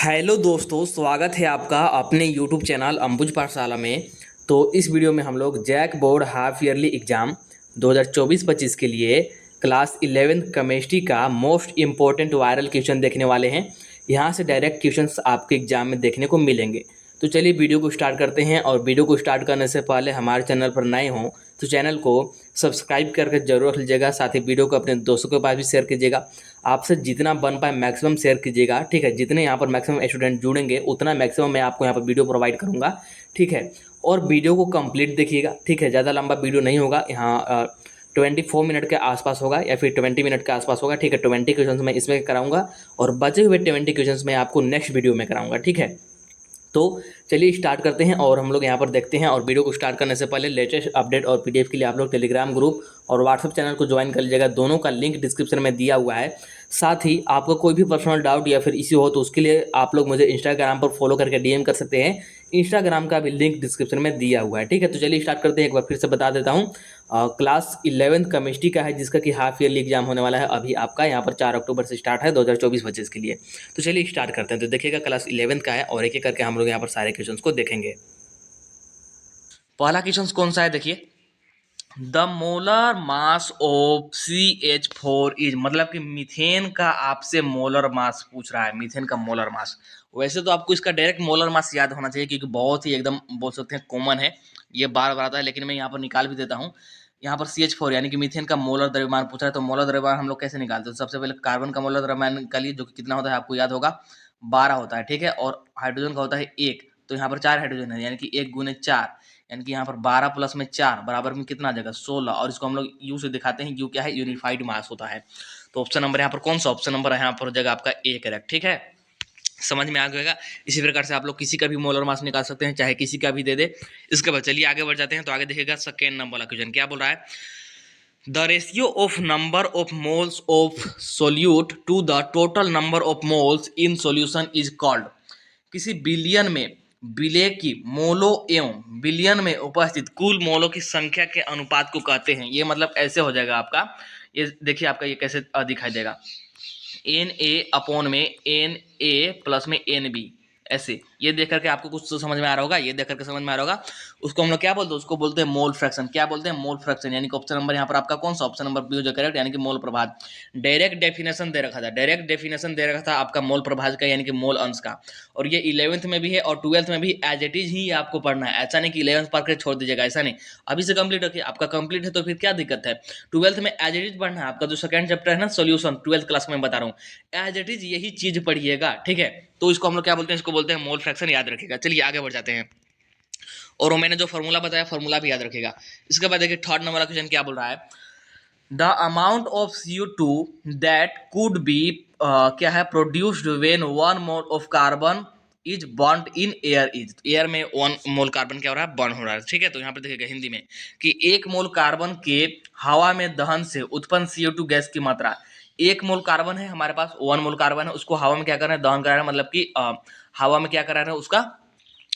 Hello दोस्तों, स्वागत है आपका अपने यूट्यूब चैनल अंबुज पाठशाला में। तो इस वीडियो में हम लोग JAC board half yearly exam 2024-25 के लिए क्लास 11th केमिस्ट्री का मोस्ट इम्पोर्टेंट वायरल क्वेश्चन देखने वाले हैं। यहाँ से डायरेक्ट क्वेश्चंस आपके एग्जाम में देखने को मिलेंगे। तो चलिए वीडियो को स्टार्ट करते हैं। और वीडियो को स्टार्ट करने से पहले हमारे चैनल पर नए हों तो चैनल को सब्सक्राइब करके जरूर रख लीजिएगा। साथ ही वीडियो को अपने दोस्तों के पास भी शेयर कीजिएगा। आपसे जितना बन पाए मैक्सिमम शेयर कीजिएगा, ठीक है। जितने यहाँ पर मैक्सिमम स्टूडेंट जुड़ेंगे उतना मैक्सिमम मैं आपको यहाँ पर वीडियो प्रोवाइड करूँगा, ठीक है। और वीडियो को कंप्लीट देखिएगा, ठीक है। ज़्यादा लंबा वीडियो नहीं होगा, यहाँ 24 मिनट के आसपास होगा या फिर 20 मिनट के आसपास होगा, ठीक है। 20 क्वेश्चन मैं इसमें कराऊंगा और बचे हुए 20 क्वेश्चन मैं आपको नेक्स्ट वीडियो में कराऊंगा, ठीक है। तो चलिए स्टार्ट करते हैं और हम लोग यहाँ पर देखते हैं। और वीडियो को स्टार्ट करने से पहले लेटेस्ट अपडेट और पीडीएफ के लिए आप लोग टेलीग्राम ग्रुप और व्हाट्सएप चैनल को ज्वाइन कर लीजिएगा। दोनों का लिंक डिस्क्रिप्शन में दिया हुआ है। साथ ही आपको कोई भी पर्सनल डाउट या फिर इश्यू हो तो उसके लिए आप लोग मुझे इंस्टाग्राम पर फॉलो करके डीएम कर सकते हैं। इंस्टाग्राम का भी लिंक डिस्क्रिप्शन में दिया हुआ है, ठीक है। तो चलिए स्टार्ट करते हैं। एक बार फिर से बता देता हूँ, क्लास 11th केमिस्ट्री का है जिसका कि हाफ ईयरली एग्जाम होने वाला है अभी आपका यहाँ पर 4 अक्टूबर से स्टार्ट है 2024-25 के लिए। तो चलिए स्टार्ट करते हैं। तो देखिएगा क्लास 11th का है और एक एक करके हम लोग यहाँ पर सारे क्वेश्चन को देखेंगे। पहला क्वेश्चन कौन सा है, देखिए। The molar mass of CH4 is, मतलब कि मीथेन का आपसे मोलर मास पूछ रहा है। मीथेन का मोलर मास, वैसे तो आपको इसका डायरेक्ट मोलर मास याद होना चाहिए क्योंकि बहुत ही एकदम बोल सकते हैं कॉमन है, ये बार बार आता है। लेकिन मैं यहाँ पर निकाल भी देता हूँ। यहाँ पर CH4 यानी कि मीथेन का मोलर द्रव्यमान पूछ रहा है। तो मोलर द्रव्यमान हम लोग कैसे निकालते हैं? तो सबसे पहले कार्बन का मोलर द्रव्यमान निकालिए, जो कि कितना होता है आपको याद होगा, 12 होता है, ठीक है। और हाइड्रोजन का होता है 1, तो यहाँ पर 4 हाइड्रोजन है, यानी कि 1 गुने 4, यानी कि यहाँ पर 12 प्लस में 4 बराबर में कितना आ जाएगा, 16। और इसको हम लोग यू से दिखाते हैं। यू क्या है? यूनिफाइड मास होता है। तो ऑप्शन नंबर यहाँ पर कौन सा ऑप्शन नंबर है? यहाँ पर हो जाएगा आपका ए करेक्ट, ठीक है। समझ में आ गएगा। इसी प्रकार से आप लोग किसी का भी मोलर मास निकाल सकते हैं, चाहे किसी का भी दे दे। इसके बाद चलिए आगे बढ़ जाते हैं। तो आगे देखिएगा सेकेंड नंबर वाला क्वेश्चन क्या बोल रहा है। The ratio of number of moles of solute to the total number of moles in solution is called. किसी बिलियन में विलेय की मोलों एवं बिलियन में उपस्थित कुल मोलों की संख्या के अनुपात को कहते हैं। ये मतलब ऐसे हो जाएगा आपका, ये देखिए आपका ये कैसे दिखाई देगा। Na में Na प्लस में NB, ऐसे। ये देख करके आपको कुछ तो समझ में आ रहा होगा, ये देख करके समझ में आ रहा होगा। उसको हम लोग क्या बोलते हैं? उसको बोलते हैं मोल फ्रैक्शन। क्या बोलते हैं? Mole fraction. यानी कि ऑप्शन नंबर यहाँ पर आपका कौन सा? ऑप्शन नंबर बी हो जो करेक्ट, यानी कि मोल प्रभाज। डायरेक्ट डेफिनेशन दे रखा था, डायरेक्ट डेफिनेशन दे रखा था आपका मोल प्रभाज का, यानी कि मोल अंश का। और ये 11th में भी है और 12th में भी एज इट इज ही आपको पढ़ना है। ऐसा नहीं कि 11th पढ़ कर छोड़ दीजिएगा, ऐसा नहीं। अभी से कंप्लीट रखिए, आपका कंप्लीट है तो फिर क्या दिक्कत है। 12th में एज इट इज पढ़ना है। आपका जो सेकंड चैप्टर है ना सोल्यूशन, 12th क्लास में बता रहा हूँ, एज इट इज यही चीज पढ़िएगा, ठीक है। तो इसको हम लोग क्या बोलते हैं? इसको बोलते हैं मोल फ्रैक्शन, याद रखिएगा। चलिए आगे बढ़ जाते हैं। और वो मैंने जो फॉर्मूला बताया, फॉर्मूला भी याद रखिएगा। इसके बाद देखिए थर्ड नंबर का क्वेश्चन क्या बोल रहा है। The amount of CO2 that could be क्या है produced when 1 mole of carbon is burned in air is. Air में 1 मोल कार्बन क्या हो रहा है? बर्न हो रहा है, ठीक है। तो यहाँ पर देखिएगा हिंदी में कि 1 मोल कार्बन के हवा में दहन से उत्पन्न CO2 गैस की मात्रा। 1 मोल कार्बन है हमारे पास, 1 मोल कार्बन है, उसको हवा में क्या कर रहे हैं? दहन करा रहे हैं। मतलब कि हवा में क्या करा रहे हैं? उसका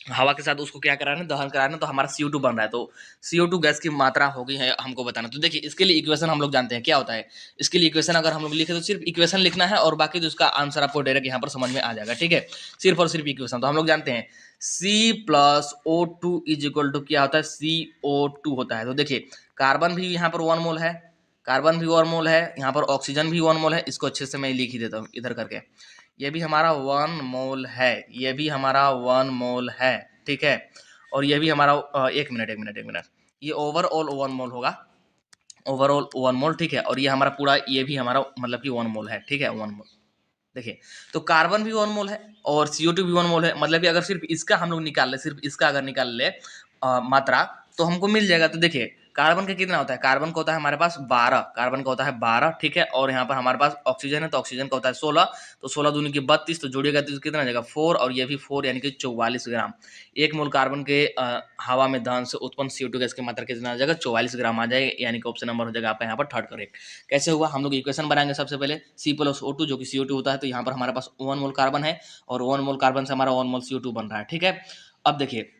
हवा के साथ उसको क्या करा रहे हैं? दहन करा रहे हैं। तो हमारा CO2 बन रहा है। तो CO2 गैस की मात्रा हो गई है हमको बताना। तो देखिए इसके लिए इक्वेशन हम लोग जानते हैं क्या होता है। इसके लिए इक्वेशन अगर हम लोग लिखे तो सिर्फ इक्वेशन लिखना है और बाकी जो उसका आंसर आपको डायरेक्ट यहाँ पर समझ में आ जाएगा, ठीक है। सिर्फ और सिर्फ इक्वेशन। तो हम लोग जानते हैं C+O2 इज इक्वल टू क्या होता है? CO2 होता है। तो देखिए कार्बन भी यहाँ पर 1 मोल है, कार्बन भी 1 मोल है, यहाँ पर ऑक्सीजन भी 1 मोल है। इसको अच्छे से मैं लिख ही देता हूँ इधर करके। ये भी हमारा 1 मोल है, ये भी हमारा 1 मोल है, ठीक है। और ये भी हमारा एक मिनट, ये ओवरऑल 1 मोल होगा, ओवरऑल 1 मोल, ठीक है। और ये हमारा पूरा, ये भी हमारा मतलब कि 1 मोल है, ठीक है, 1 मोल। देखिए तो कार्बन भी 1 मोल है और CO2 भी 1 मोल है। मतलब कि अगर सिर्फ इसका हम लोग निकाल ले, सिर्फ इसका अगर निकाल ले मात्रा, तो हमको मिल जाएगा। तो देखिए कार्बन का कितना होता है? कार्बन का होता है हमारे पास 12, कार्बन का होता है 12, ठीक है। और यहाँ पर हमारे पास ऑक्सीजन है, तो ऑक्सीजन का होता है 16। तो 16 दूनी की 32, तो जोड़िएगा तो कितना आ जाएगा? 4, और ये भी 4, यानी कि 44 ग्राम। 1 मोल कार्बन के हवा में दहन से उत्पन्न CO2 गैस की मात्रा कितना आ जाएगा? 44 ग्राम आ जाएगा, यानी कि ऑप्शन नंबर हो जाएगा आपका यहाँ पर थर्ड करेक्ट। कैसे हुआ? हम लोग इक्वेशन बनाएंगे सबसे पहले। C+O2 जो कि CO2 होता है, तो यहाँ पर हमारे पास 1 मोल कार्बन है और 1 मोल कार्बन से हमारा 1 मोल CO2 बन रहा है, ठीक है। अब देखिए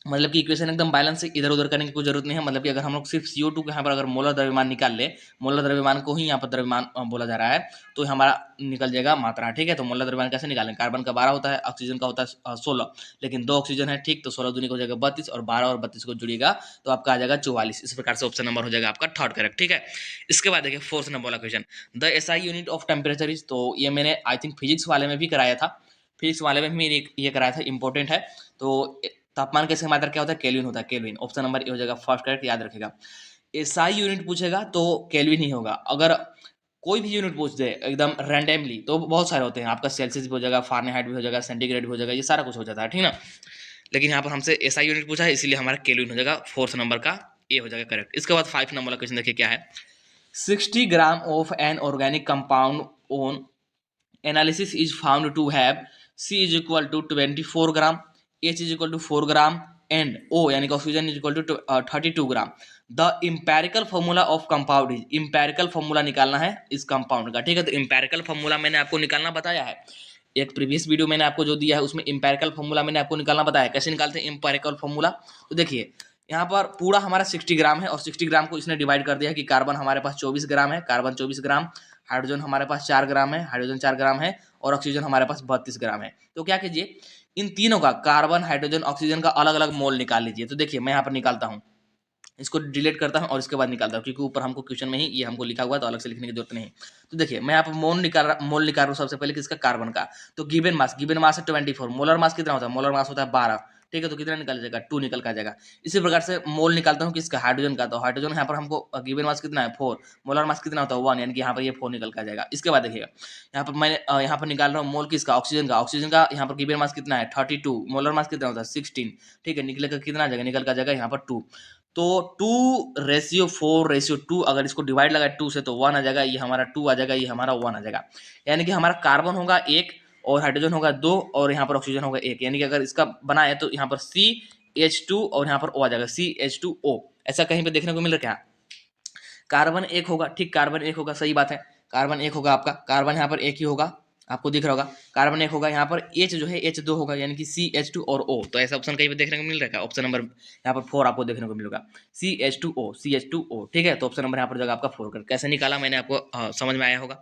मतलब कि इक्वेशन एकदम बैलेंस है, इधर उधर करने की कोई जरूरत नहीं है। मतलब कि अगर हम लोग सिर्फ CO2 के यहाँ पर अगर मोलर द्रव्यमान निकाल ले, मोलर द्रव्यमान को ही यहाँ पर द्रव्यमान बोला जा रहा है, तो हमारा निकल जाएगा मात्रा, ठीक है। तो मोलर द्रव्यमान कैसे निकालें, कार्बन का 12 होता है, ऑक्सीजन का होता है 16, लेकिन 2 ऑक्सीजन है, ठीक। तो 16 दूनी हो जाएगा 32 और 12 और 32 को जुड़ेगा तो आपका आ जाएगा 44। इस प्रकार से ऑप्शन नंबर हो जाएगा आपका थर्ड करेक्ट, ठीक है। इसके बाद देखिए फोर्थ नंबर वाला question, the SI unit of temperature is, तो ये मैंने आई थिंक फिजिक्स वाले में भी कराया था, फिजिक्स वाले में भी ये कराया था, इंपॉर्टेंट है। तो तापमान कैसे मात्रा क्या होता है, केल्विन होता है, केल्विन। ऑप्शन नंबर ए हो जाएगा फर्स्ट करेक्ट, याद रखेगा। एसआई यूनिट पूछेगा तो केल्विन ही होगा। अगर कोई भी यूनिट पूछ दे एकदम रैंडमली तो बहुत सारे होते हैं, आपका सेल्सियस भी हो जाएगा, फारेनहाइट भी हो जाएगा, सेंटीग्रेड भी हो जाएगा, ये सारा कुछ हो जाता है, ठीक ना। लेकिन यहाँ पर हमसे एसआई यूनिट पूछा है, इसीलिए हमारा केल्विन हो जाएगा, फोर्थ नंबर का ए हो जाएगा करेक्ट। इसके बाद 5 नंबर का क्वेश्चन देखिए क्या है, 60 gram of an organic compound on analysis is found to have C is equal to 24 gram, H is equal to 4 gram and O यानी कि oxygen is equal to 32 gram. The empirical formula of compound is, empirical formula निकालना है इस compound का, ठीक है। तो empirical formula मैंने आपको निकालना बताया है, एक प्रीवियस वीडियो मैंने आपको जो दिया है उसमें इम्पेरिकल फॉर्मूला मैंने आपको निकालना बताया। कैसे निकालते हैं इम्पेरिकल फॉर्मूला, तो देखिए यहाँ पर पूरा हमारा 60 ग्राम है और 60 ग्राम को इसने डिवाइड कर दिया है कि कार्बन हमारे पास 24 ग्राम है, कार्बन 24 ग्राम, हाइड्रोजन हमारे पास 4 ग्राम है, हाइड्रोजन 4 ग्राम है, और ऑक्सीजन हमारे पास 32 ग्राम है। तो क्या कीजिए, इन तीनों का कार्बन हाइड्रोजन ऑक्सीजन का अलग अलग मोल निकाल लीजिए। तो देखिए मैं यहाँ पर निकालता हूँ, इसको डिलीट करता हूँ और इसके बाद निकालता हूँ, क्योंकि ऊपर हमको क्वेश्चन में ही ये हमको लिखा हुआ है तो अलग से लिखने की जरूरत नहीं। तो देखिए मैं यहाँ पर मोल निकाल रहा हूँ सबसे पहले किसका, कार्बन का। तो गिवन मास है 24, मोलर मास कितना होता है, मोलर मास होता है 12, ठीक है। तो कितना निकल जाएगा, 2 निकल का जाएगा। इसी प्रकार से मोल निकालता हूँ किसका, हाइड्रोजन का। तो हाइड्रोजन यहाँ पर हमको गिवन मास कितना है 4, मोलर मास कितना होता है 1, यानी कि यहाँ पर ये 4 निकल का जाएगा। इसके बाद देखिएगा यहाँ पर मैं यहाँ पर निकाल रहा हूँ मोल किसका, ऑक्सीजन का। ऑक्सीजन का यहाँ पर गिवन मास कितना है 32, मोलर मास कितना होता है 16, ठीक है। निकले का कितना जाएगा, निकल का जाएगा यहाँ पर 2। तो 2:4:2, अगर इसको डिवाइड लगा 2 से तो 1 आ जाएगा, ये हमारा 2 आ जाएगा, ये हमारा 1 आ जाएगा। यानी कि हमारा कार्बन होगा 1 और हाइड्रोजन होगा 2 और यहाँ पर ऑक्सीजन होगा 1, यानी कि अगर इसका बनाए तो यहाँ पर CH2 और यहाँ पर O आ जाएगा, CH2O। ऐसा कहीं पे देखने को मिल रहा है क्या, कार्बन 1 होगा, ठीक, कार्बन 1 होगा, सही बात है, कार्बन 1 होगा आपका, कार्बन यहाँ पर 1 ही होगा, आपको दिख रहा होगा कार्बन 1 होगा। यहाँ पर H जो है H2 होगा, यानी कि CH2 और O। तो ऐसा ऑप्शन कहीं पे देखने को मिल रहा है, ऑप्शन नंबर यहाँ पर 4 आपको देखने को मिलेगा, CH2O, ठीक है। तो ऑप्शन नंबर यहाँ पर जगह आपका 4 कर, कैसे निकाला मैंने आपको समझ में आया होगा।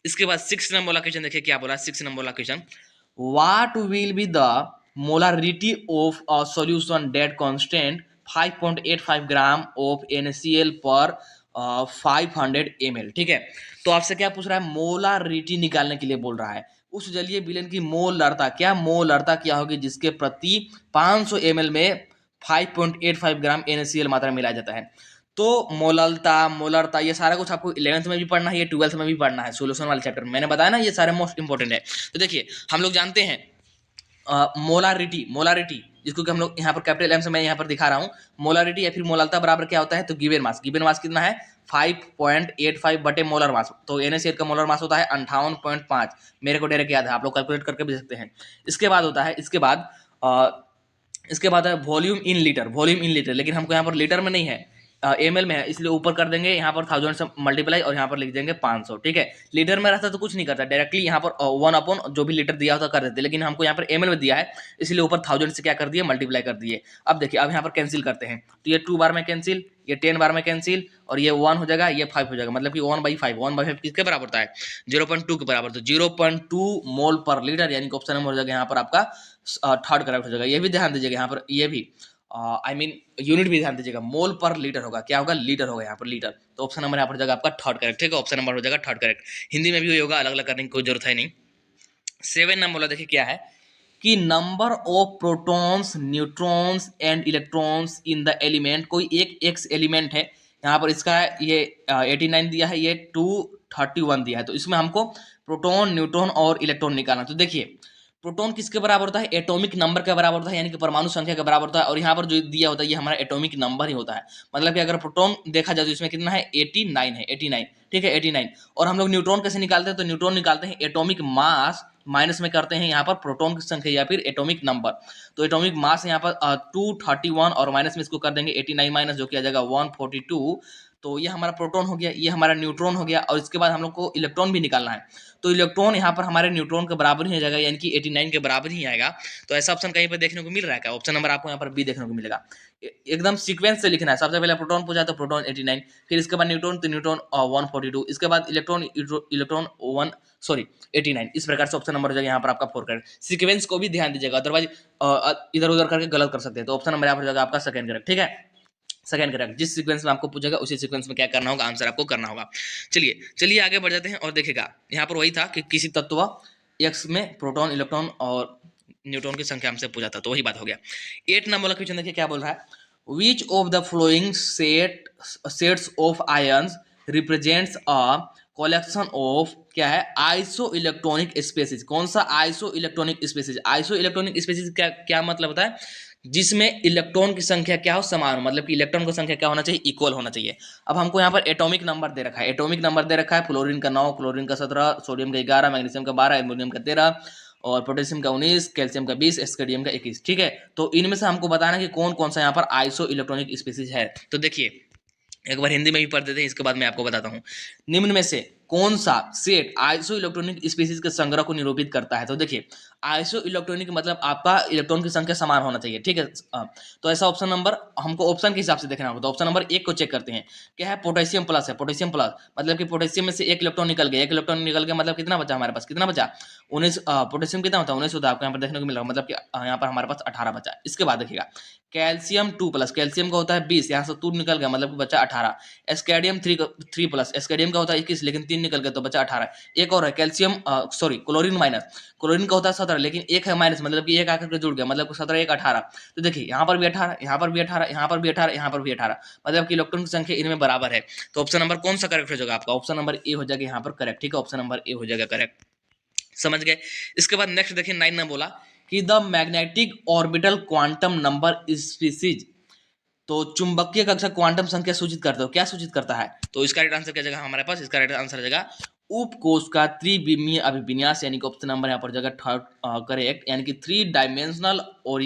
इसके बाद 6 नंबर वाला क्वेश्चन देखिए क्या बोला, 6 नंबर वाला question, what will be the molarity of a solution that constant 5.85 gram of NaCl पर 500 ml, ठीक है। तो आपसे क्या पूछ रहा है, मोलारिटी निकालने के लिए बोल रहा है। उस जलीय विलयन की मोलरता क्या होगी जिसके प्रति 500 ml में 5.85 ग्राम NaCl मात्रा मिलाया जाता है। तो मोलरता ये सारा कुछ आपको 11th में भी पढ़ना है, ये 12th में भी पढ़ना है, सोल्यूशन वाले चैप्टर में मैंने बताया ना, ये सारे मोस्ट इंपोर्टेंट है। तो देखिए हम लोग जानते हैं मोलारिटी जिसको कि हम लोग यहाँ पर कैपिटल M से मैं यहाँ पर दिखा रहा हूँ, मोलारिटी या फिर मोलरता बराबर क्या होता है, तो गिवन मास कितना है 5.85 बटे मोलर मास। तो NaCl का मोलर मास होता है 58.5, मेरे को डायरेक्ट याद है, आप लोग कैलकुलेट करके भी सकते हैं। इसके बाद होता है इसके बाद है वॉल्यूम इन लीटर, लेकिन हमको यहाँ पर लीटर में नहीं है, ml में है, इसलिए ऊपर कर देंगे यहाँ पर 1000 से मल्टीप्लाई और यहाँ पर लिख देंगे 500, ठीक है। लीटर में रहता तो कुछ नहीं करता, डायरेक्टली यहाँ पर 1 जो भी लीटर दिया होता कर देते, लेकिन हमको यहाँ पर ml में दिया है, इसलिए ऊपर 1000 से क्या कर दिए, मल्टीप्लाई कर दिए। अब देखिए अब यहाँ पर कैंसिल करते हैं, तो ये 2 बार में कैंसिल, ये 10 बार में कैंसिल, और ये 1 हो जाएगा, ये 5 हो जाएगा, मतलब कि 1/5 किसके बराबर होता है, 0.2 के बराबर। तो 0.2 मोल पर लीटर, यानी कि ऑप्शन नंबर हो जाएगा यहाँ पर आपका थर्ड करेक्ट हो जाएगा। ये भी ध्यान दीजिएगा यहाँ पर, ये भी यूनिट भी ध्यान दीजिएगा, मोल पर लीटर होगा, क्या होगा, लीटर होगा यहाँ पर लीटर। तो ऑप्शन नंबर यहाँ पर जाएगा आपका थर्ड करेक्ट, ठीक है। ऑप्शन नंबर हो जाएगा थर्ड करेक्ट, हिंदी में भी होगा, अलग अलग करने की कोई जरूरत है नहीं। 7 नंबर वाला देखिए क्या है कि number of protons, neutrons and electrons in the element, कोई एक एक्स एलिमेंट है, यहाँ पर इसका ये 89 दिया है, ये 231 दिया है। तो इसमें हमको प्रोटॉन, न्यूट्रॉन और इलेक्ट्रॉन निकालना। तो देखिए प्रोटॉन किसके बराबर होता है, एटॉमिक नंबर के बराबर होता है, यानी कि परमाणु संख्या के बराबर होता है, और यहाँ पर जो दिया होता है ये हमारा एटॉमिक नंबर ही होता है। मतलब कि अगर प्रोटॉन देखा जाए तो इसमें कितना है 89 है, 89, ठीक है 89। और हम लोग न्यूट्रॉन कैसे निकालते हैं, तो न्यूट्रॉन निकालते हैं एटॉमिक मास माइनस में करते हैं यहाँ पर प्रोटॉन की संख्या या फिर एटॉमिक नंबर। तो एटॉमिक मास यहाँ पर 231 और माइनस में इसको कर देंगे 89 माइनस, जो कि आ जाएगा 142, तो ये हमारा प्रोटॉन हो गया, ये हमारा न्यूट्रॉन हो गया, और इसके बाद हम लोग को इलेक्ट्रॉन भी निकालना है। तो इलेक्ट्रॉन यहाँ पर हमारे न्यूट्रॉन के बराबर ही हो जाएगा, यानी कि 89 के बराबर ही आएगा। तो ऐसा ऑप्शन कहीं पर देखने को मिल रहा है क्या? ऑप्शन नंबर आपको यहाँ पर बी देखने को मिलेगा। एकदम सीक्वेंस से लिखना है। सबसे पहले प्रोटॉन पूछा तो प्रोटॉन 89, फिर इसके बाद न्यूट्रॉन तो न्यूट्रॉन 142, इसके बाद इलेक्ट्रॉन 89। इस प्रकार से ऑप्शन नंबर हो जाएगा यहाँ पर आपका 4 करेक्ट। सीक्वेंस को भी ध्यान दीजिएगा, अदरवाइज इधर उधर करके गलत कर सकते हैं। तो ऑप्शन नंबर यहाँ पर हो जाएगा आपका सेकंड करेक्ट, ठीक है, सेकंड करेक्ट। जिस सीक्वेंस में आपको पूछेगा उसी सीक्वेंस में क्या करना होगा, आंसर आपको करना होगा। चलिए आगे बढ़ जाते हैं और देखिएगा यहाँ पर वही था कि किसी तत्व एक्स में प्रोटॉन, इलेक्ट्रॉन और न्यूट्रॉन की संख्या हमसे पूछा था, तो वही बात हो गया। 8 नंबर वाला क्वेश्चन देखिए क्या बोल रहा है, which of the following sets of ions represents a collection of क्या है आइसो इलेक्ट्रॉनिक स्पेसिस। कौन सा iso electronic species? Iso electronic species क्या मतलब होता है? जिसमें इलेक्ट्रॉन की संख्या क्या हो, समान हो, मतलब कि इलेक्ट्रॉन की संख्या क्या होना चाहिए, इक्वल होना चाहिए। अब हमको यहाँ पर एटॉमिक नंबर दे रखा है, एटॉमिक नंबर दे रखा है, फ्लोरीन का 9, क्लोरीन का 17, सोडियम का 11, मैग्नीशियम का 12, एल्युमिनियम का 13 और पोटेशियम का 19, कैल्शियम का 20, एस्केडियम का 21, ठीक है। तो इनमें से हमको बताना है कि कौन कौन सा यहाँ पर आइसो इलेक्ट्रॉनिक स्पीसीज है। तो देखिए एक बार हिंदी में भी पढ़ देते हैं, इसके बाद मैं आपको बताता हूँ। निम्न में से कौन सा सेट आइसो इलेक्ट्रॉनिक स्पीसीज के संग्रह को निरूपित करता है? तो देखिए आइसो इलेक्ट्रॉनिक मतलब आपका इलेक्ट्रॉन की संख्या समान होना चाहिए, ठीक है। तो ऐसा ऑप्शन नंबर हमको ऑप्शन के हिसाब से देखना होगा। तो ऑप्शन नंबर 1 को चेक करते हैं, क्या है, पोटेशियम प्लस है। पोटेशियम प्लस मतलब कि पोटेशियम में से एक इलेक्ट्रॉन निकल गया, एक इलेक्ट्रॉन निकल गया मतलब कितना बचा हमारे पास, कितना बचा 19। पोटेशियम कितना होता है 19 होता है, आपको यहाँ पर देखने को मिल रहा है, मतलब कि यहाँ पर हमारे पास 18 बचा। इसके बाद देखिएगा कैल्शियम 2 प्लस, कैल्शियम का होता है 20, यहाँ से 2 निकल गया मतलब कि बचा 18। एस्केडियम 3 प्लस, एस्केडियम का होता है 21 लेकिन 3 निकल गया तो बचा 18। एक और है कैल्शियम क्लोरीन माइनस, क्लोरीन का होता है 17 लेकिन एक है माइनस, मतलब कि एक आकर के जुड़ गया, मतलब 17 एक 18। तो देखिए यहाँ पर भी 18, यहाँ पर भी 18, यहाँ पर भी 18, यहाँ पर भी 18, मतलब कि इलेक्ट्रॉन की संख्या इनमें बराबर है। तो ऑप्शन नंबर कौन सा करेक्ट हो जाएगा आपका? ऑप्शन नंबर ए हो जाएगा यहाँ पर करेक्ट, ठीक है, ऑप्शन नंबर ए हो जाएगा करेक्ट। समझ गए। इसके बाद नेक्स्ट देखिए 9 में बोला कि the magnetic orbital quantum number species. तो चुंबकीय कक्षा क्वांटम संख्या सूचित करता है, क्या सूचित करता है? तो इसका राइट आंसर क्या जाएगा हमारे पास? इसका राइट आंसर आ जाएगा उपकोष का त्रिविमीय अभिविन्यास, यानी कि ऑप्शन नंबर यहाँ पर जगह थर्ड करेक्ट, यानी कि 3 डायमेंशनल और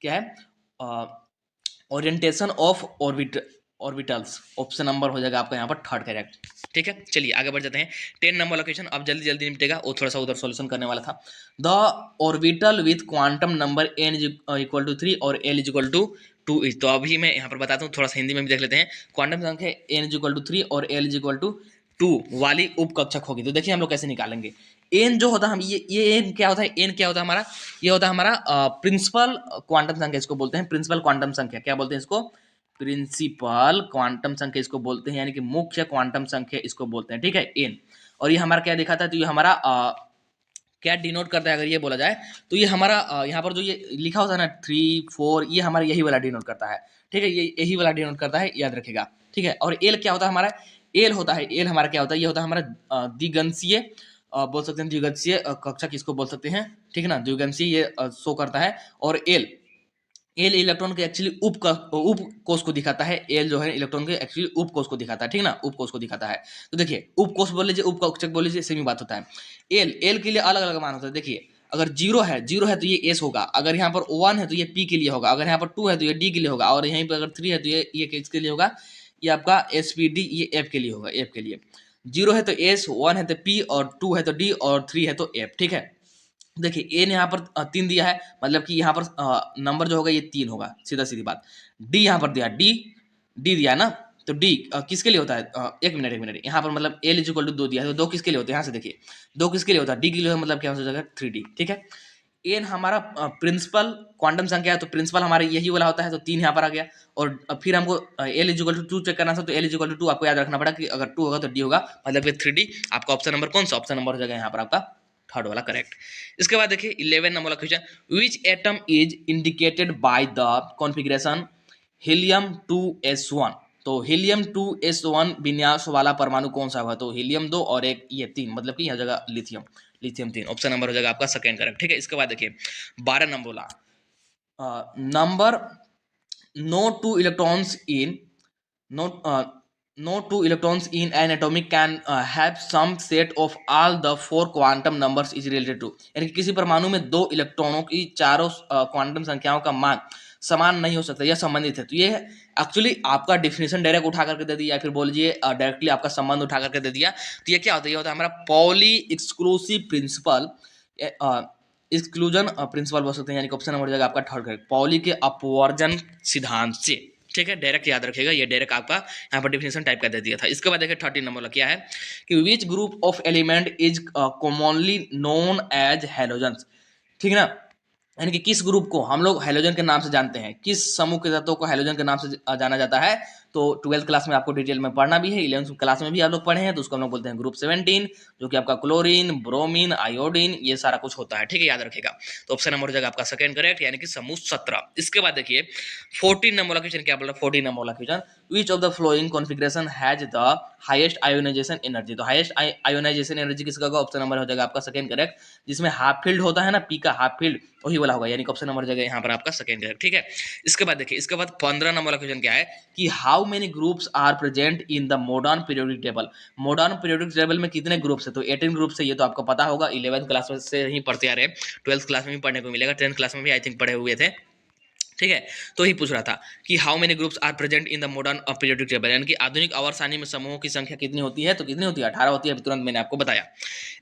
क्या है orientation of orbitals. Option number हो जाएगा आपका यहाँ पर थर्ड करेक्ट, ठीक है। चलिए आगे बढ़ जाते हैं 10 नंबर वाला क्वेश्चन। अब जल्दी जल्दी निपटेगा, वो थोड़ा सा उधर सॉल्यूशन करने वाला था। The orbital with quantum number n equal to 3 और l इक्वल टू 2 इज। तो अभी मैं यहाँ पर बताता हूँ, थोड़ा सा हिंदी में भी देख लेते हैं। क्वांटम संख्या n इक्वल टू 3 और l इक्वल टू 2 वाली उपकक्षक होगी। तो देखिए हम लोग कैसे निकालेंगे। एन जो होता है, हम ये एन क्या होता है, एन क्या होता है हमारा, ये होता है हमारा प्रिंसिपल क्वांटम संख्या, इसको बोलते हैं प्रिंसिपल क्वांटम संख्या। क्या बोलते हैं इसको? प्रिंसिपल क्वांटम संख्या इसको बोलते हैं, यानी कि मुख्य क्वांटम संख्या इसको बोलते हैं, ठीक है, एन। और ये हमारा क्या दिखाता है, तो ये हमारा क्या डिनोट करता है, अगर ये बोला जाए तो ये हमारा यहाँ पर जो ये लिखा होता है ना 3 4, ये हमारा यही वाला डिनोट करता है, ठीक है, ये यही वाला डिनोट करता है, याद रखेगा, ठीक है। और एल क्या होता है हमारा? एल होता है, एल हमारा क्या होता है, ये होता है हमारा द्विगंशीय, बोल सकते हैं द्विगंशीय कक्षा किसको बोल सकते हैं, ठीक है ना, द्विगंशीय ये शो करता है। और एल इलेक्ट्रॉन के एक्चुअली उप कोष को दिखाता है। एल जो है इलेक्ट्रॉन के एक्चुअली उप कोष को दिखाता है, ठीक ना, उप कोष को दिखाता है। तो देखिए उप कोष बोल लीजिए, उप कक्षक बोल लीजिए, सेम ही बात होता है। एल के लिए अलग अलग मान होता है। देखिए अगर जीरो है तो ये एस होगा, अगर यहाँ पर 1 है तो ये पी के लिए होगा, अगर यहाँ पर 2 है तो ये डी के लिए होगा, और यहीं पर अगर 3 है तो ये किसके लिए होगा, ये आपका एस पी डी, ये एफ के लिए होगा, एफ के लिए। 0 है तो एस, 1 है तो पी, और 2 है तो डी, और 3 है तो एफ, ठीक है। देखिए ए ने यहाँ पर 3 दिया है, मतलब कि यहाँ पर नंबर जो होगा ये 3 होगा, सीधा सीधी बात। डी यहाँ पर दिया, डी दिया ना, तो डी किसके लिए होता है? एक मिनट, यहाँ पर मतलब एल इक्वल टू 2 दिया है, तो 2 किसके लिए होते हैं? यहाँ से देखिए 2 किसके लिए होता है? डी के लिए, मतलब क्या हो जाएगा 3D, ठीक है। एन हमारा प्रिंसिपल क्वांटम संख्या है, तो प्रिंसिपल हमारा यही वाला होता है, तो 3 यहाँ पर आ गया। और फिर हमको एल इक्वल टू 2 चेक करना था, तो एल इक्वल टू 2 आपको याद रखना पड़ा कि अगर 2 होगा तो डी होगा, मतलब 3D। आपका ऑप्शन नंबर कौन सा? ऑप्शन नंबर हो जाएगा यहाँ पर आपका थर्ड वाला करेक्ट। इसके बाद देखिए 11 नंबर वाला question, which atom is indicated by the configuration helium 2s1। तो हीलियम 2s1 विन्यास वाला परमाणु कौन सा हुआ? तो हीलियम 2 और एक ये 3, मतलब कि यह जगह लिथियम 3। ऑप्शन नंबर हो जाएगा आपका सेकंड करेक्ट, ठीक है। इसके बाद देखिए 12 नंबर वाला number no two electrons in no no two electrons in an atomic can have some set of all the four quantum numbers is related to, यानी कि किसी परमाणु में दो इलेक्ट्रॉनों की चारों क्वांटम संख्याओं का मान समान नहीं हो सकता या संबंधित है। तो ये एक्चुअली आपका डिफिनेशन डायरेक्ट उठा करके दे दिया, या फिर बोलिए डायरेक्टली आपका संबंध उठा करके दे दिया। तो ये क्या होता है, ये होता है हमारा Pauli exclusive principle, exclusion principle बोल सकते हैं, यानी कि ऑप्शन नंबर जाएगा आपका थर्ड करेक्ट, पॉली के अपवर्जन सिद्धांत से। ठीक है, डायरेक्ट याद रखिएगा, ये डायरेक्ट आपका यहाँ पर डिफिनेशन टाइप कर दे दिया था। इसके बाद देखिए 13 नंबर क्या है कि which group of element is commonly known as halogens. ठीक है ना, यानी कि किस ग्रुप को हम लोग हैलोजन के नाम से जानते हैं, किस समूह के तत्वों को हैलोजन के नाम से जाना जाता है। तो 12th क्लास में आपको डिटेल में पढ़ना भी है, 11th क्लास में भी आप लोग पढ़े हैं, तो उसको हम लोग बोलते हैं ग्रुप 17, जो कि आपका क्लोरीन, ब्रोमीन, आयोडीन, ये सारा कुछ होता है। ठीक है, याद रखिएगा। तो ऑप्शन नंबर हो जाएगा आपका सेकंड करेक्ट, यानी कि समूह 17। इसके बाद देखिए 14 नंबर वाला क्वेश्चन क्या बोल रहा है, 14 नंबर वाला question, which of the following configuration has the highest ionization energy. तो हाईएस्ट आयोनाइजेशन एनर्जी किसका होगा, ऑप्शन नंबर हो जाएगा आपका सेकंड करेक्ट, जिसमें हाफ फील्ड होता है ना, पी का हाफ फील्ड, वही वाला होगा, यानी कि ऑप्शन नंबर जगह यहाँ पर आपका सेकंड करेक्ट। ठीक है, इसके बाद देखिए, इसके बाद 15 नंबर वाला क्वेश्चन क्या है कि how many groups are present in the modern periodic table. Modern periodic table में कितने ग्रुप्स है, तो 18 ग्रुप्स है, ये तो आपको पता होगा, 11th क्लास से ही पढ़ते आ रहे हैं, 12th क्लास में भी पढ़ने को मिलेगा, 10th क्लास में भी आई थिंक पढ़े हुए थे। ठीक है, तो ही पूछ रहा था कि how many groups are present in the modern periodic table, यानी कि आधुनिक आवर्त सारणी में समूहों की संख्या कितनी होती है, तो कितनी होती है, 18 होती है, तुरंत मैंने आपको बताया।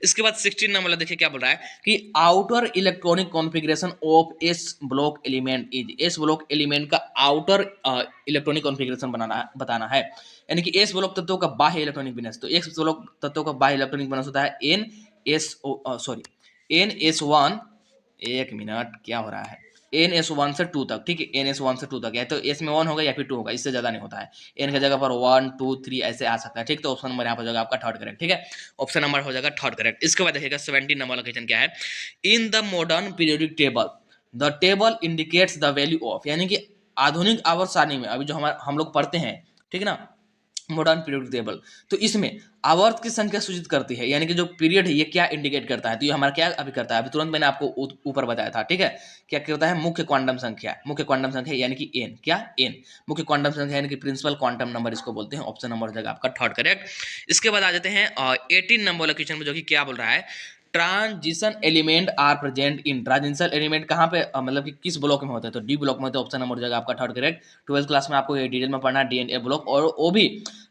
इसके बाद 16 नंबर देखिए क्या बोल रहा है कि outer electronic configuration of S block element is, S block element का आउटर इलेक्ट्रॉनिक कॉन्फ़िगरेशन बताना है, यानी कि एस ब्लॉक तत्वों का बाह्य इलेक्ट्रॉनिक विन्यास। तो एस ब्लॉक तत्वों का बाह्य इलेक्ट्रॉनिक विन्यास होता है NS1, एक मिनट क्या हो रहा है, NS1 से 2 तक। ठीक है, NS1 से 2 तक, या तो S में 1 होगा या फिर 2 होगा, इससे ज़्यादा नहीं होता है। N की जगह पर 1 2 3 ऐसे आ सकता है। ठीक, तो ऑप्शन नंबर यहाँ पर हो जाएगा आपका थर्ड करेक्ट। ठीक है, ऑप्शन नंबर हो जाएगा थर्ड करेक्ट। इसके बाद देखिएगा 17 नंबर वाला क्वेश्चन क्या है, इन the modern periodic table the table indicates the value of, यानी कि आधुनिक आवर्त सारणी में अभी जो हम लोग पढ़ते हैं, ठीक है ना, मॉडर्न पीरियोडिक टेबल, तो इसमें आवर्त की संख्या सूचित करती है, यानी कि जो पीरियड है ये क्या इंडिकेट करता है, तो ये हमारा क्या अभी करता है, अभी तुरंत मैंने आपको ऊपर बताया था। ठीक है, क्या करता है, मुख्य क्वांटम संख्या, मुख्य क्वांटम संख्या यानी कि एन, क्या एन, मुख्य क्वांटम संख्या यानी कि प्रिंसिपल क्वांटम नंबर इसको बोलते हैं। ऑप्शन नंबर हो जाएगा आपका थर्ड करेक्ट। इसके बाद आ जाते हैं 18 नंबर वाला क्वेश्चन में, जो कि क्या बोल रहा है, transition element are present in, transition element कहाँ पे मतलब कि किस ब्लॉक में होता है, तो डी ब्लॉक में होता है। ऑप्शन नंबर हो जाएगा आपका थर्ड करेक्ट। 12th क्लास में आपको ये डिटेल में पढ़ना है, DNA ब्लॉक, और वो भी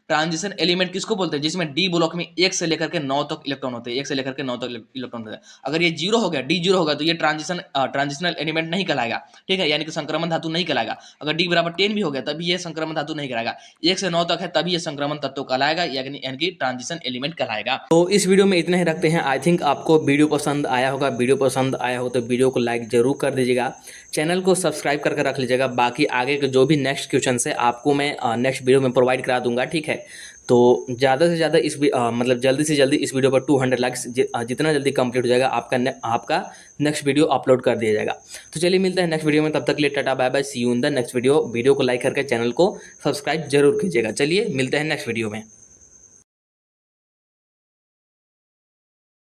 ट्रांजिशन एलिमेंट किसको बोलते हैं, जिसमें डी ब्लॉक में 1 से लेकर के 9 तक इलेक्ट्रॉन होते हैं, 1 से लेकर के 9 तक इलेक्ट्रॉन होते हैं। अगर ये 0 हो गया, डी 0 होगा, तो ये ट्रांजिशनल एलिमेंट नहीं कहलाएगा। ठीक है, यानी कि संक्रमण धातु नहीं कहलाएगा। अगर डी बराबर 10 भी हो गया, तभी ये संक्रमण धातु नहीं कहलाएगा। 1 से 9 तक है, तभी ये संक्रमण तत्व कहलाएगा, यानी कि ट्रांजिशन एलिमेंट कहलाएगा। तो इस वीडियो में इतना ही रखते हैं। आई थिंक आपको वीडियो पसंद आया होगा, वीडियो पसंद आया हो तो वीडियो को लाइक जरूर कर दीजिएगा, चैनल को सब्सक्राइब करके रख लीजिएगा। बाकी आगे के जो भी नेक्स्ट क्वेश्चन है आपको मैं नेक्स्ट वीडियो में प्रोवाइड करा दूंगा। ठीक है, तो ज़्यादा से ज़्यादा मतलब जल्दी से जल्दी इस वीडियो पर 200 लाइक्स जितना जल्दी कंप्लीट हो जाएगा आपका नेक्स्ट वीडियो अपलोड कर दिया जाएगा। तो चलिए मिलते हैं नेक्स्ट वीडियो में, तब तक के लिए tata bye bye, see you in the next video. Video को लाइक करके चैनल को सब्सक्राइब जरूर कीजिएगा। चलिए मिलते हैं नेक्स्ट वीडियो में।